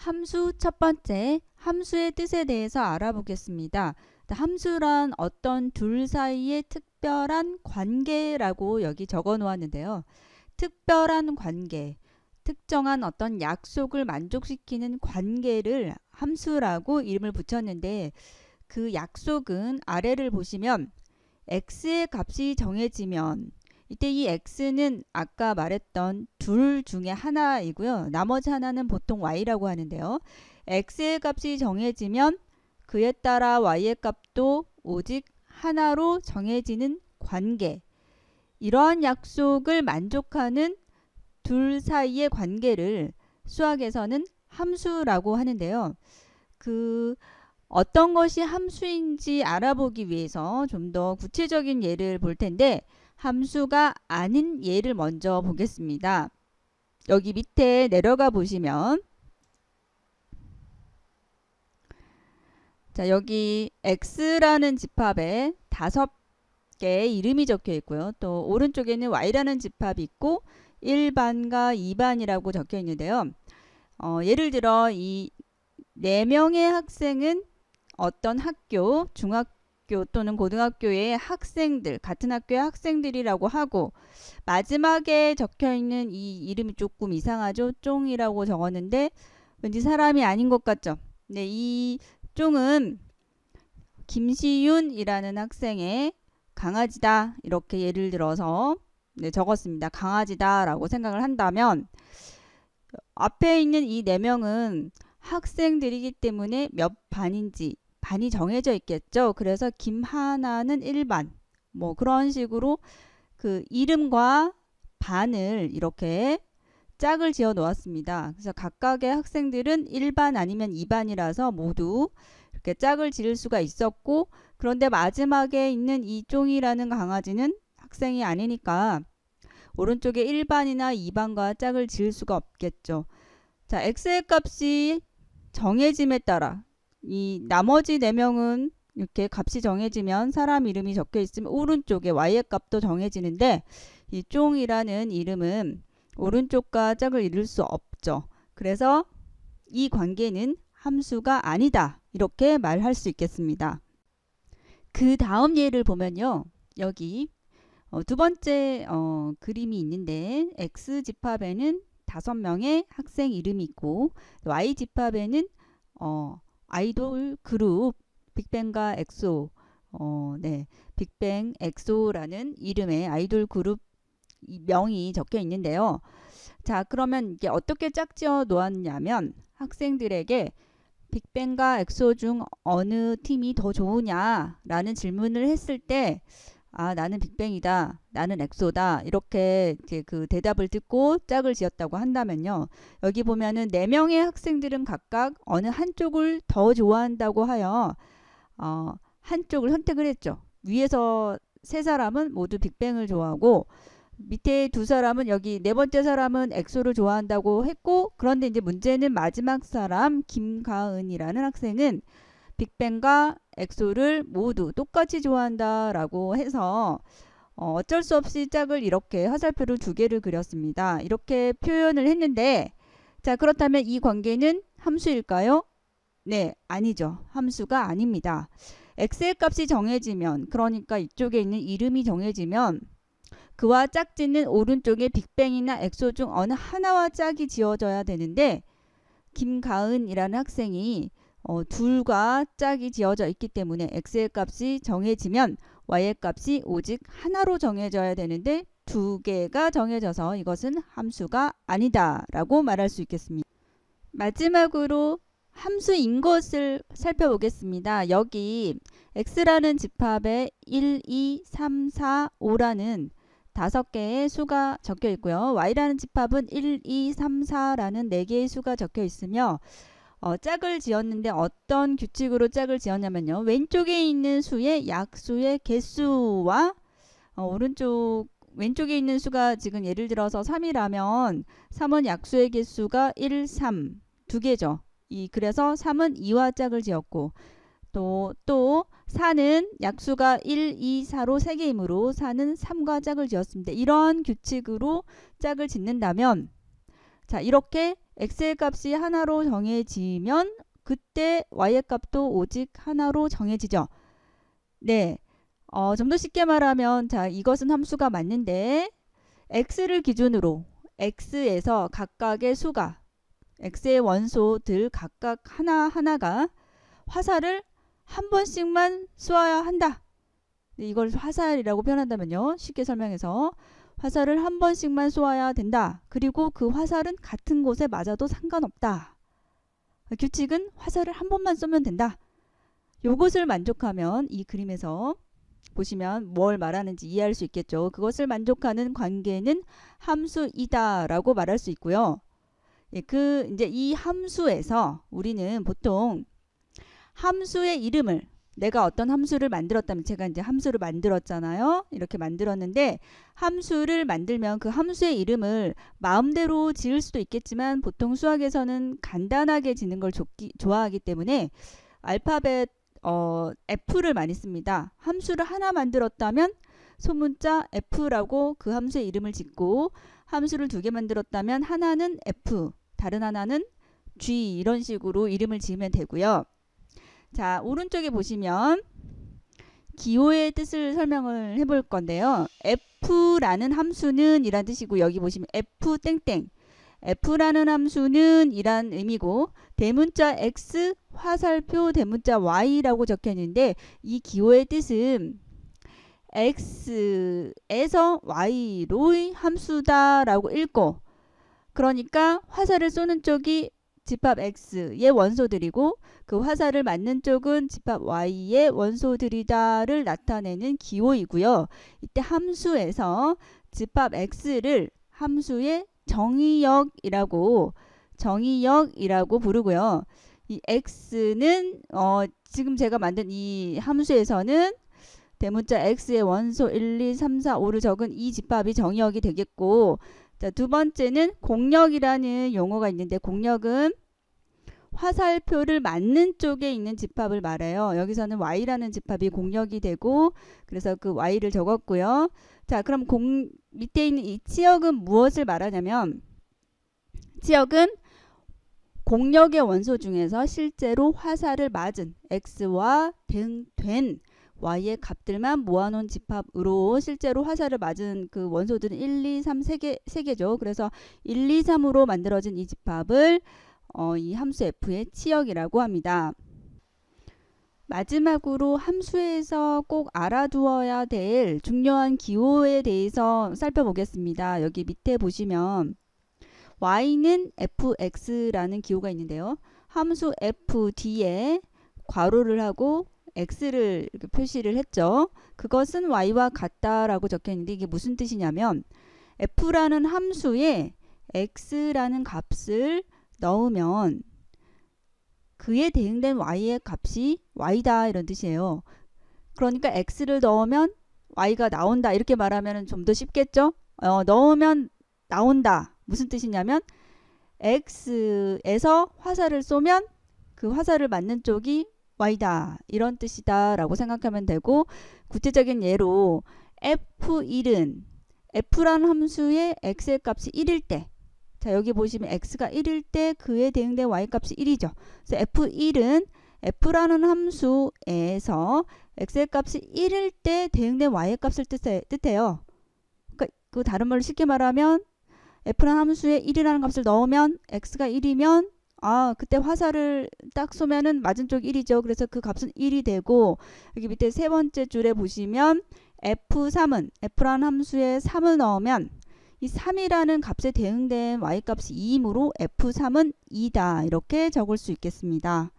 함수 첫 번째, 함수의 뜻에 대해서 알아보겠습니다. 함수란 어떤 둘 사이의 특별한 관계라고 여기 적어 놓았는데요. 특별한 관계, 특정한 어떤 약속을 만족시키는 관계를 함수라고 이름을 붙였는데, 그 약속은 아래를 보시면 x의 값이 정해지면, 이때 이 x는 아까 말했던 둘 중에 하나이고요. 나머지 하나는 보통 y라고 하는데요. x의 값이 정해지면 그에 따라 y의 값도 오직 하나로 정해지는 관계. 이러한 약속을 만족하는 둘 사이의 관계를 수학에서는 함수라고 하는데요. 어떤 것이 함수인지 알아보기 위해서 좀 더 구체적인 예를 볼 텐데, 함수가 아닌 예를 먼저 보겠습니다. 여기 밑에 내려가 보시면, 자, 여기 x라는 집합에 5개의 이름이 적혀 있고요. 또 오른쪽에는 y라는 집합이 있고 1반과 2반이라고 적혀 있는데요. 예를 들어 이 4명의 학생은 어떤 학교, 중학교 또는 고등학교의 학생들, 같은 학교의 학생들이라고 하고, 마지막에 적혀있는 이 이름이 조금 이상하죠? 쫑이라고 적었는데 왠지 사람이 아닌 것 같죠? 네, 이 쫑은 김시윤이라는 학생의 강아지다, 이렇게 예를 들어서 적었습니다. 강아지다 라고 생각을 한다면, 앞에 있는 이 4명은 학생들이기 때문에 몇 반인지 반이 정해져 있겠죠. 그래서 김하나는 1반, 뭐 그런 식으로 그 이름과 반을 이렇게 짝을 지어 놓았습니다. 그래서 각각의 학생들은 1반 아니면 2반이라서 모두 이렇게 짝을 지을 수가 있었고, 그런데 마지막에 있는 이 쫑이라는 강아지는 학생이 아니니까 오른쪽에 1반이나 2반과 짝을 지을 수가 없겠죠. 자, x의 값이 정해짐에 따라 이 나머지 4명은 이렇게 값이 정해지면 사람 이름이 적혀 있으면 오른쪽에 y의 값도 정해지는데, 이 쫑이라는 이름은 오른쪽과 짝을 이룰 수 없죠. 그래서 이 관계는 함수가 아니다, 이렇게 말할 수 있겠습니다. 그 다음 예를 보면요, 여기 두 번째 그림이 있는데, x 집합에는 5명의 학생 이름이 있고, y 집합에는 아이돌 그룹 빅뱅과 엑소, 빅뱅 엑소라는 이름의 아이돌 그룹 명이 적혀 있는데요. 자, 그러면 이게 어떻게 짝지어 놓았냐면, 학생들에게 빅뱅과 엑소 중 어느 팀이 더 좋으냐라는 질문을 했을 때, 나는 빅뱅이다, 나는 엑소다, 이렇게 이제 그 대답을 듣고 짝을 지었다고 한다면요. 여기 보면은 4명의 학생들은 각각 어느 한쪽을 더 좋아한다고 하여 한쪽을 선택을 했죠. 위에서 3사람은 모두 빅뱅을 좋아하고, 밑에 2사람은, 여기 4번째 사람은 엑소를 좋아한다고 했고, 그런데 이제 문제는 마지막 사람 김가은이라는 학생은 빅뱅과 엑소를 모두 똑같이 좋아한다라고 해서 어쩔 수 없이 짝을 이렇게 화살표를 2개를 그렸습니다. 이렇게 표현을 했는데, 자, 그렇다면 이 관계는 함수일까요? 네, 아니죠. 함수가 아닙니다. x의 값이 정해지면, 그러니까 이쪽에 있는 이름이 정해지면 그와 짝짓는 오른쪽에 빅뱅이나 엑소 중 어느 하나와 짝이 지어져야 되는데, 김가은이라는 학생이 둘과 짝이 지어져 있기 때문에 x의 값이 정해지면 y의 값이 오직 하나로 정해져야 되는데 2개가 정해져서 이것은 함수가 아니다 라고 말할 수 있겠습니다. 마지막으로 함수인 것을 살펴보겠습니다. 여기 x라는 집합에 1, 2, 3, 4, 5라는 5개의 수가 적혀 있고요. y라는 집합은 1, 2, 3, 4라는 4개의 수가 적혀 있으며, 짝을 지었는데 어떤 규칙으로 짝을 지었냐면요, 왼쪽에 있는 수의 약수의 개수와 왼쪽에 있는 수가 지금 예를 들어서 3이라면 3은 약수의 개수가 1, 3 2개죠. 그래서 3은 2와 짝을 지었고, 또 4는 약수가 1, 2, 4로 3개이므로 4는 3과 짝을 지었습니다. 이런 규칙으로 짝을 짓는다면, 자, 이렇게 x의 값이 하나로 정해지면 그때 y의 값도 오직 하나로 정해지죠. 네. 좀 더 쉽게 말하면 자, 이것은 함수가 맞는데 x를 기준으로 x에서 각각의 수가 x의 원소들 각각 하나하나가 화살을 한 번씩만 쏘아야 한다. 이걸 화살이라고 표현한다면요. 쉽게 설명해서 화살을 한 번씩만 쏘아야 된다. 그리고 그 화살은 같은 곳에 맞아도 상관없다. 규칙은 화살을 한 번만 쏘면 된다. 요것을 만족하면 이 그림에서 보시면 뭘 말하는지 이해할 수 있겠죠. 그것을 만족하는 관계는 함수이다 라고 말할 수 있고요. 예, 이제 이 함수에서 우리는 보통 함수의 이름을 내가 어떤 함수를 만들었다면 제가 이제 함수를 만들었잖아요. 이렇게 만들었는데 함수를 만들면 그 함수의 이름을 마음대로 지을 수도 있겠지만 보통 수학에서는 간단하게 지는 걸 좋아하기 때문에 알파벳 F를 많이 씁니다. 함수를 하나 만들었다면 소문자 F라고 그 함수의 이름을 짓고 함수를 2개 만들었다면 하나는 F, 다른 하나는 G 이런 식으로 이름을 지으면 되고요. 자, 오른쪽에 보시면 기호의 뜻을 설명을 해볼 건데요. F라는 함수는 이란 뜻이고 여기 보시면 F 땡땡 F라는 함수는 이란 의미고 대문자 X 화살표 대문자 Y라고 적혀 있는데 이 기호의 뜻은 X에서 Y로의 함수다라고 읽고 그러니까 화살을 쏘는 쪽이 집합 X의 원소들이고 그 화살을 맞는 쪽은 집합 Y의 원소들이다를 나타내는 기호이고요. 이때 함수에서 집합 X를 함수의 정의역이라고 부르고요. 이 X는 지금 제가 만든 이 함수에서는 대문자 X의 원소 1, 2, 3, 4, 5를 적은 이 집합이 정의역이 되겠고 자, 두 번째는 공역이라는 용어가 있는데 공역은 화살표를 맞는 쪽에 있는 집합을 말해요. 여기서는 Y라는 집합이 공역이 되고 그래서 그 Y를 적었고요. 자, 그럼 밑에 있는 이 치역은 무엇을 말하냐면 치역은 공역의 원소 중에서 실제로 화살을 맞은 X와 된 Y의 값들만 모아놓은 집합으로 실제로 화살을 맞은 그 원소들은 1, 2, 3, 3개죠. 그래서 1, 2, 3으로 만들어진 이 집합을 이 함수 F의 치역이라고 합니다. 마지막으로 함수에서 꼭 알아두어야 될 중요한 기호에 대해서 살펴보겠습니다. 여기 밑에 보시면 y는 fx라는 기호가 있는데요. 함수 f 뒤에 괄호를 하고 x를 이렇게 표시를 했죠. 그것은 y와 같다라고 적혀 있는데 이게 무슨 뜻이냐면 f라는 함수에 x라는 값을 넣으면 그에 대응된 y의 값이 y다 이런 뜻이에요. 그러니까 x를 넣으면 y가 나온다 이렇게 말하면 좀 더 쉽겠죠? 넣으면 나온다. 무슨 뜻이냐면 x에서 화살을 쏘면 그 화살을 맞는 쪽이 y다 이런 뜻이다 라고 생각하면 되고 구체적인 예로 f1은 f라는 함수의 x의 값이 1일 때 자 여기 보시면 x가 1일 때 그에 대응된 y값이 1이죠. 그래서 f1은 f라는 함수에서 x의 값이 1일 때 대응된 y값을 뜻해요. 그러니까 그 다른 말로 쉽게 말하면 f라는 함수에 1이라는 값을 넣으면 x가 1이면 그때 화살을 딱 쏘면은 맞은 쪽 1이죠. 그래서 그 값은 1이 되고 여기 밑에 세 번째 줄에 보시면 f3은 f라는 함수에 3을 넣으면 이 3이라는 값에 대응된 y값이 2이므로 f3은 2다. 이렇게 적을 수 있겠습니다.